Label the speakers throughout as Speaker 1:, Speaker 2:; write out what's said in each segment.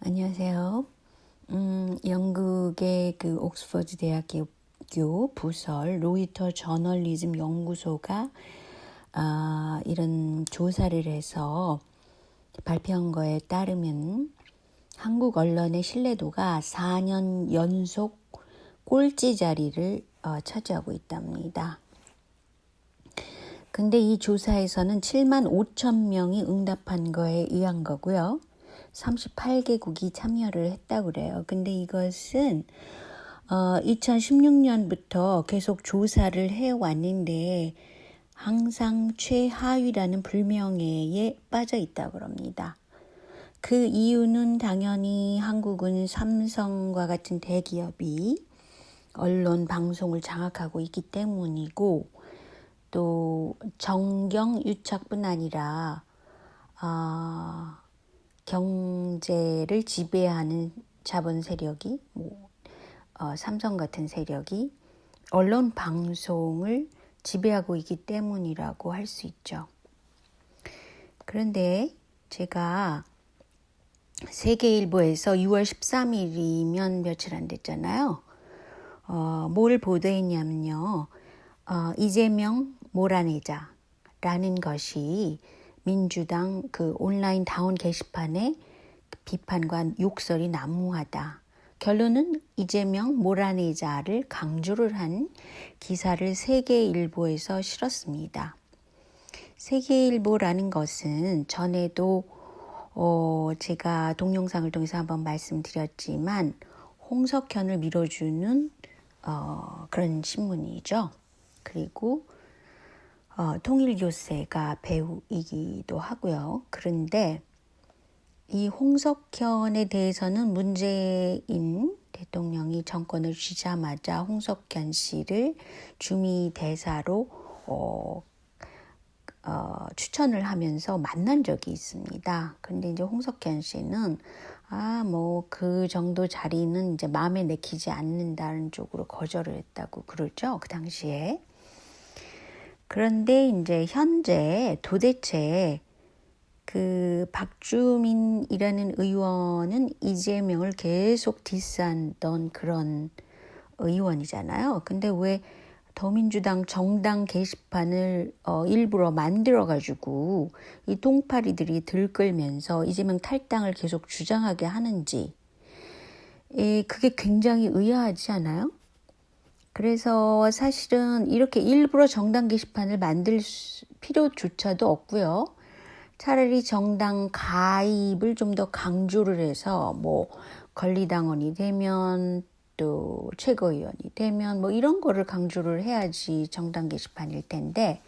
Speaker 1: 안녕하세요. 영국의 그 옥스퍼드 대학교 부설 로이터 저널리즘 연구소가 이런 조사를 해서 발표한 거에 따르면 한국 언론의 신뢰도가 4년 연속 꼴찌 자리를 차지하고 있답니다. 근데 이 조사에서는 7만 5천 명이 응답한 거에 의한 거고요. 38개국이 참여를 했다고 그래요. 근데 이것은 2016년부터 계속 조사를 해왔는데 항상 최하위라는 불명예에 빠져 있다고 합니다. 그 이유는 당연히 한국은 삼성과 같은 대기업이 언론 방송을 장악하고 있기 때문이고, 또 정경 유착뿐 아니라 경제를 지배하는 자본 세력이 삼성 같은 세력이 언론 방송을 지배하고 있기 때문이라고 할 수 있죠. 그런데 제가 세계일보에서 6월 13일이면 며칠 안 됐잖아요. 뭘 보도했냐면요. 이재명 몰아내자라는 것이 민주당 그 온라인 다운 게시판에 비판과 욕설이 난무하다. 결론은 이재명 몰아내자를 강조를 한 기사를 세계일보에서 실었습니다. 세계일보라는 것은 전에도 제가 동영상을 통해서 한번 말씀드렸지만 홍석현을 밀어주는 그런 신문이죠. 그리고 통일교세가 배우이기도 하고요. 그런데 이 홍석현에 대해서는 문재인 대통령이 정권을 쥐자마자 홍석현 씨를 주미 대사로 추천을 하면서 만난 적이 있습니다. 근데 이제 홍석현 씨는 그 정도 자리는 이제 마음에 내키지 않는다는 쪽으로 거절을 했다고 그러죠. 그 당시에. 그런데 이제 현재 도대체 그 박주민이라는 의원은 이재명을 계속 디스하던 그런 의원이잖아요. 근데 왜 더민주당 정당 게시판을 일부러 만들어가지고 이 똥파리들이 들끓면서 이재명 탈당을 계속 주장하게 하는지, 그게 굉장히 의아하지 않아요? 그래서 사실은 이렇게 일부러 정당 게시판을 만들 필요조차도 없고요. 차라리 정당 가입을 좀 더 강조를 해서 권리당원이 되면 또 최고위원이 되면 이런 거를 강조를 해야지 정당 게시판일 텐데,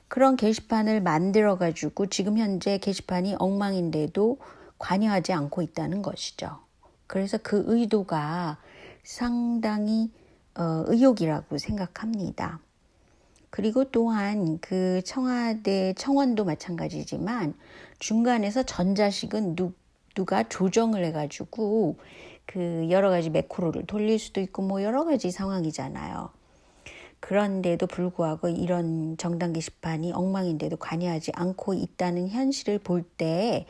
Speaker 1: 그런 게시판을 만들어가지고 지금 현재 게시판이 엉망인데도 관여하지 않고 있다는 것이죠. 그래서 그 의도가 상당히 의혹이라고 생각합니다. 그리고 또한 그 청와대 청원도 마찬가지지만 중간에서 전자식은 누가 조정을 해가지고 그 여러 가지 매크로를 돌릴 수도 있고 여러 가지 상황이잖아요. 그런데도 불구하고 이런 정당 게시판이 엉망인데도 관여하지 않고 있다는 현실을 볼 때,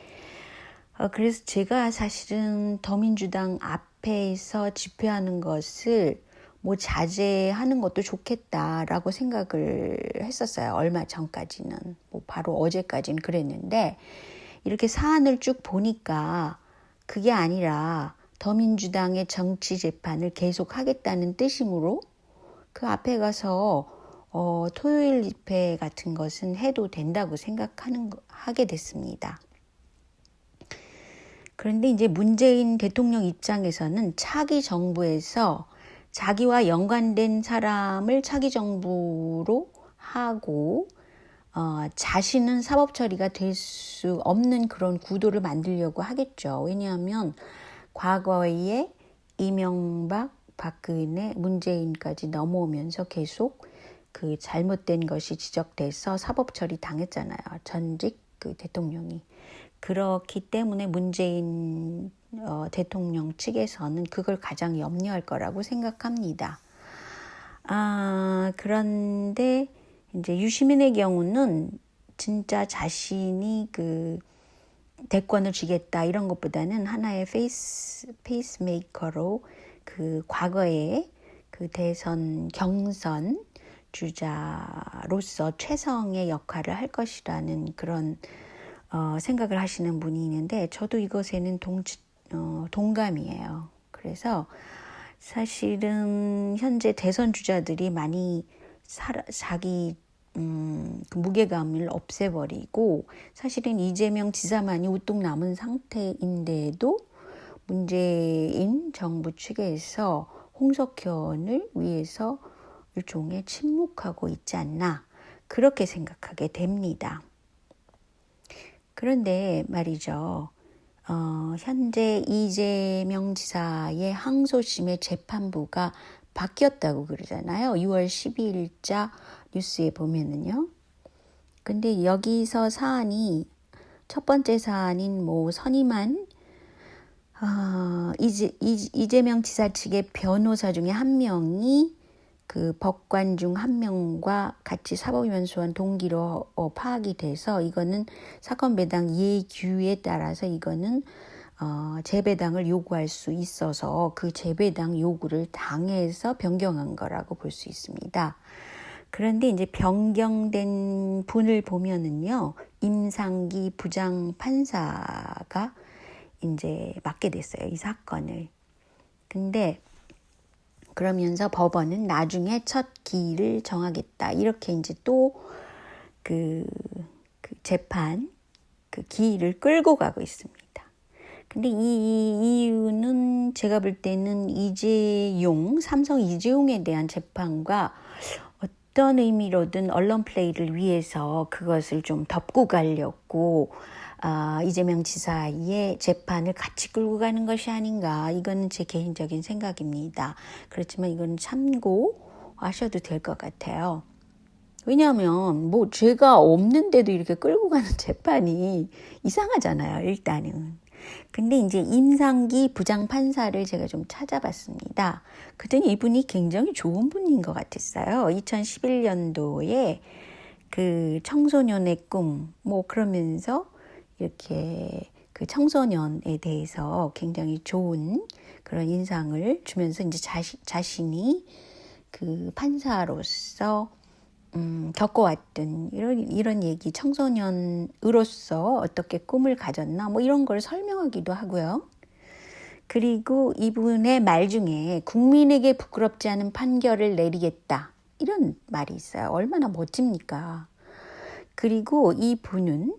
Speaker 1: 그래서 제가 사실은 더민주당 앞에서 집회하는 것을 자제하는 것도 좋겠다라고 생각을 했었어요. 얼마 전까지는. 바로 어제까지는 그랬는데, 이렇게 사안을 쭉 보니까 그게 아니라 더민주당의 정치 재판을 계속 하겠다는 뜻이므로 그 앞에 가서 토요일 집회 같은 것은 해도 된다고 하게 됐습니다. 그런데 이제 문재인 대통령 입장에서는 차기 정부에서 자기와 연관된 사람을 차기 정부로 하고 자신은 사법 처리가 될 수 없는 그런 구도를 만들려고 하겠죠. 왜냐하면 과거에 이명박, 박근혜, 문재인까지 넘어오면서 계속 그 잘못된 것이 지적돼서 사법 처리 당했잖아요. 전직 그 대통령이. 그렇기 때문에 문재인 대통령 측에서는 그걸 가장 염려할 거라고 생각합니다. 그런데 이제 유시민의 경우는 진짜 자신이 그 대권을 주겠다 이런 것보다는 하나의 페이스메이커로 그 과거에 그 대선 경선 주자로서 최성의 역할을 할 것이라는 그런 생각을 하시는 분이 있는데 저도 이것에는 동감이에요. 그래서 사실은 현재 대선 주자들이 많이 자기 그 무게감을 없애버리고 사실은 이재명 지사만이 우뚝 남은 상태인데도 문재인 정부 측에서 홍석현을 위해서 일종의 침묵하고 있지 않나 그렇게 생각하게 됩니다. 그런데 말이죠. 현재 이재명 지사의 항소심의 재판부가 바뀌었다고 그러잖아요. 6월 12일자 뉴스에 보면은요. 근데 여기서 사안이 첫 번째 사안인 뭐 선임한 이재명 지사 측의 변호사 중에 한 명이 그 법관 중 한 명과 같이 사법연수원 동기로 파악이 돼서 이거는 사건 배당 예규에 따라서 이거는 재배당을 요구할 수 있어서 그 재배당 요구를 당해서 변경한 거라고 볼 수 있습니다. 그런데 이제 변경된 분을 보면은요, 임상기 부장판사가 이제 맡게 됐어요, 이 사건을. 근데 그러면서 법원은 나중에 첫 기일을 정하겠다. 이렇게 이제 또 그 재판 그 기일을 끌고 가고 있습니다. 근데 이 이유는 제가 볼 때는 삼성 이재용에 대한 재판과 어떤 의미로든 언론 플레이를 위해서 그것을 좀 덮고 가려고 이재명 지사의 재판을 같이 끌고 가는 것이 아닌가. 이건 제 개인적인 생각입니다. 그렇지만 이건 참고하셔도 될 것 같아요. 왜냐하면 뭐 죄가 없는데도 이렇게 끌고 가는 재판이 이상하잖아요. 일단은. 근데 이제 임상기 부장판사를 제가 좀 찾아봤습니다. 그랬더니 이분이 굉장히 좋은 분인 것 같았어요. 2011년도에 그 청소년의 꿈, 뭐 그러면서 이렇게 그 청소년에 대해서 굉장히 좋은 그런 인상을 주면서 이제 자신이 그 판사로서 겪어왔던 이런 얘기, 청소년으로서 어떻게 꿈을 가졌나 뭐 이런 걸 설명하기도 하고요. 그리고 이분의 말 중에 국민에게 부끄럽지 않은 판결을 내리겠다 이런 말이 있어요. 얼마나 멋집니까? 그리고 이분은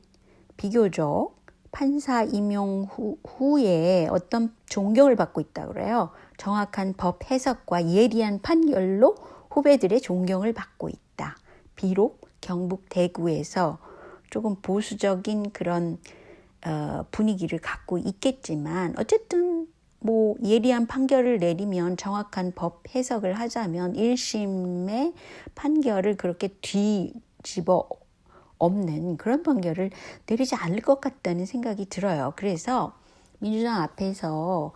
Speaker 1: 비교적 판사 임용 후에 어떤 존경을 받고 있다고 그래요. 정확한 법 해석과 예리한 판결로 후배들의 존경을 받고 있다. 비록 경북 대구에서 조금 보수적인 그런 분위기를 갖고 있겠지만 어쨌든 뭐 예리한 판결을 내리면 정확한 법 해석을 하자면 1심의 판결을 그렇게 뒤집어 없는 그런 판결을 내리지 않을 것 같다는 생각이 들어요. 그래서 민주당 앞에서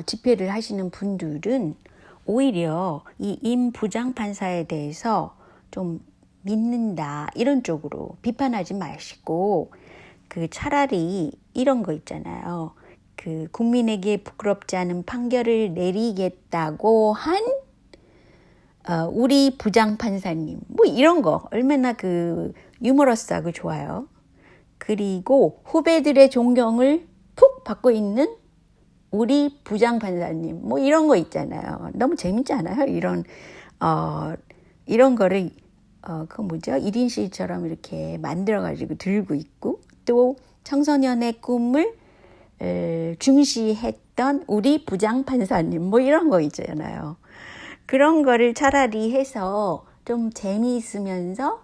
Speaker 1: 집회를 하시는 분들은 오히려 이 임 부장판사에 대해서 좀 믿는다 이런 쪽으로 비판하지 마시고 차라리 이런 거 있잖아요. 국민에게 부끄럽지 않은 판결을 내리겠다고 한 우리 부장판사님 뭐 이런 거 얼마나 유머러스하고 좋아요. 그리고 후배들의 존경을 푹 받고 있는 우리 부장판사님 뭐 이런 거 있잖아요. 너무 재밌지 않아요? 이런 거를 그 뭐죠? 1인 시위처럼 이렇게 만들어가지고 들고 있고 또 청소년의 꿈을 중시했던 우리 부장판사님 뭐 이런 거 있잖아요. 그런 거를 차라리 해서 좀 재미있으면서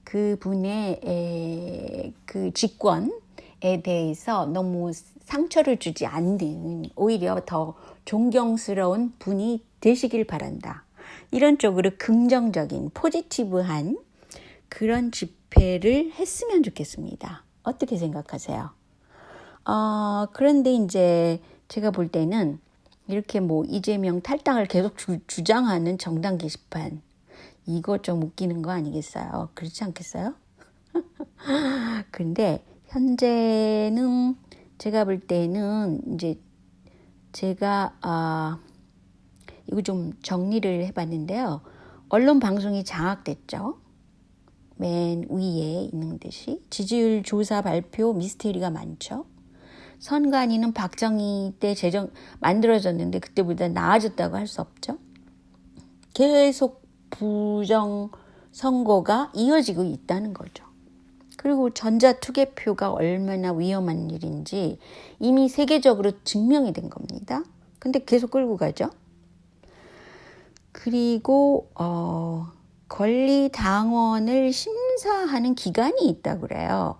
Speaker 1: 그분의 그 직권에 대해서 너무 상처를 주지 않는 오히려 더 존경스러운 분이 되시길 바란다. 이런 쪽으로 긍정적인 포지티브한 그런 집회를 했으면 좋겠습니다. 어떻게 생각하세요? 그런데 이제 제가 볼 때는 이렇게 뭐 이재명 탈당을 계속 주장하는 정당 게시판 이거 좀 웃기는 거 아니겠어요? 그렇지 않겠어요? 근데 현재는 제가 볼 때는 이제 제가 이거 좀 정리를 해봤는데요. 언론 방송이 장악됐죠. 맨 위에 있는 듯이 지지율 조사 발표 미스테리가 많죠. 선관위는 박정희 때 만들어졌는데 그때보다 나아졌다고 할 수 없죠. 계속 부정 선거가 이어지고 있다는 거죠. 그리고 전자투개표가 얼마나 위험한 일인지 이미 세계적으로 증명이 된 겁니다. 근데 계속 끌고 가죠. 그리고 권리당원을 심사하는 기간이 있다고 그래요.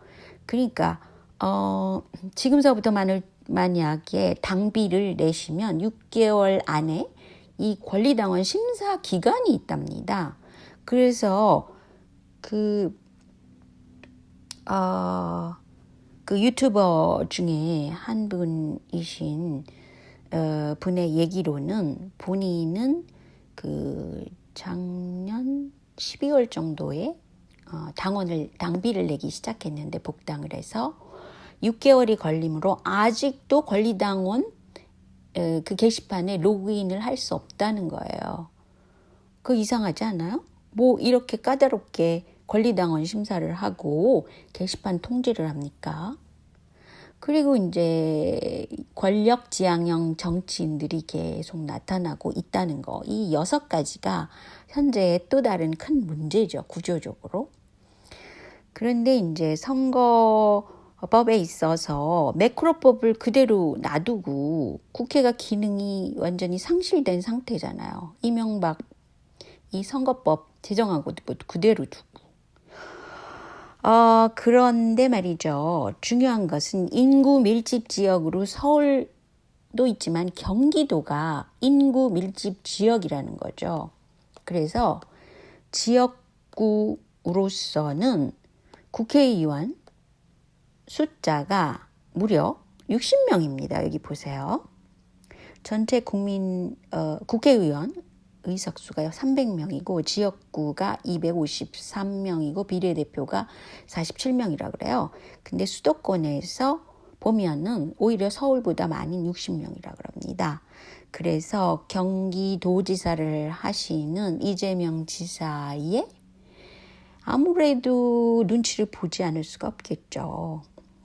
Speaker 1: 그러니까 지금서부터 만약에 당비를 내시면 6개월 안에 이 권리당원 심사 기간이 있답니다. 그래서 그 유튜버 중에 한 분이신 분의 얘기로는 본인은 그 작년 12월 정도에 당비를 내기 시작했는데 복당을 해서 6개월이 걸림으로 아직도 권리당원 그 게시판에 로그인을 할 수 없다는 거예요. 그거 이상하지 않아요? 뭐 이렇게 까다롭게 권리당원 심사를 하고 게시판 통제를 합니까? 그리고 이제 권력 지향형 정치인들이 계속 나타나고 있다는 거. 이 6가지가 현재의 또 다른 큰 문제죠. 구조적으로. 그런데 이제 선거법에 있어서 매크로법을 그대로 놔두고 국회가 기능이 완전히 상실된 상태잖아요. 이명박 이 선거법 제정하고 그대로 두고. 그런데 말이죠. 중요한 것은 인구 밀집 지역으로 서울도 있지만 경기도가 인구 밀집 지역이라는 거죠. 그래서 지역구로서는 국회의원 숫자가 무려 60명입니다. 여기 보세요. 전체 국회의원 의석수가 300명이고 지역구가 253명이고 비례대표가 47명이라 그래요. 근데 수도권에서 보면은 오히려 서울보다 많은 60명이라 그럽니다. 그래서 경기도지사를 하시는 이재명 지사의 아무래도 눈치를 보지 않을 수가 없겠죠.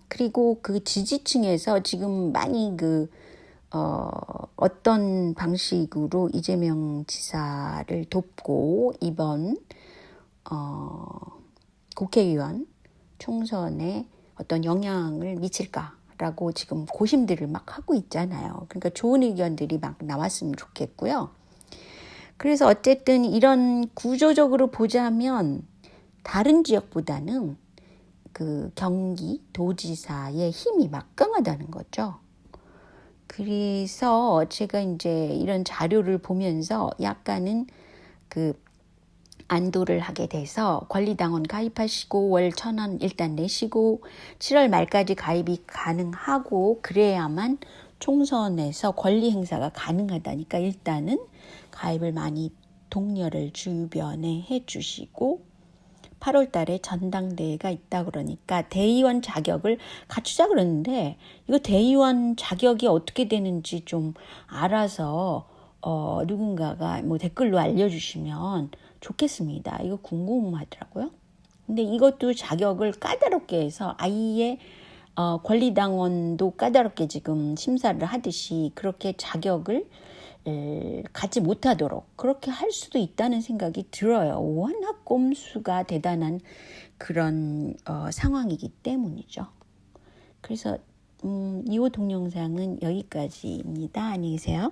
Speaker 1: 그리고 그 지지층에서 지금 많이 어떤 방식으로 이재명 지사를 돕고 이번 국회의원 총선에 어떤 영향을 미칠까라고 지금 고심들을 막 하고 있잖아요. 그러니까 좋은 의견들이 막 나왔으면 좋겠고요. 그래서 어쨌든 이런 구조적으로 보자면 다른 지역보다는 그 경기도지사의 힘이 막강하다는 거죠. 그래서 제가 이제 이런 자료를 보면서 약간은 안도를 하게 돼서 권리당원 가입하시고 월 1,000원 일단 내시고 7월 말까지 가입이 가능하고 그래야만 총선에서 권리 행사가 가능하다니까 일단은 가입을 많이 동료를 주변에 해주시고 8월 달에 전당대회가 있다 그러니까 대의원 자격을 갖추자 그러는데 이거 대의원 자격이 어떻게 되는지 좀 알아서 누군가가 뭐 댓글로 알려주시면 좋겠습니다. 이거 궁금하더라고요. 근데 이것도 자격을 까다롭게 해서 아예 권리당원도 까다롭게 지금 심사를 하듯이 그렇게 자격을 갖지 못하도록 그렇게 할 수도 있다는 생각이 들어요. 워낙 꼼수가 대단한 그런 상황이기 때문이죠. 그래서 이 동영상은 여기까지입니다. 안녕히 계세요.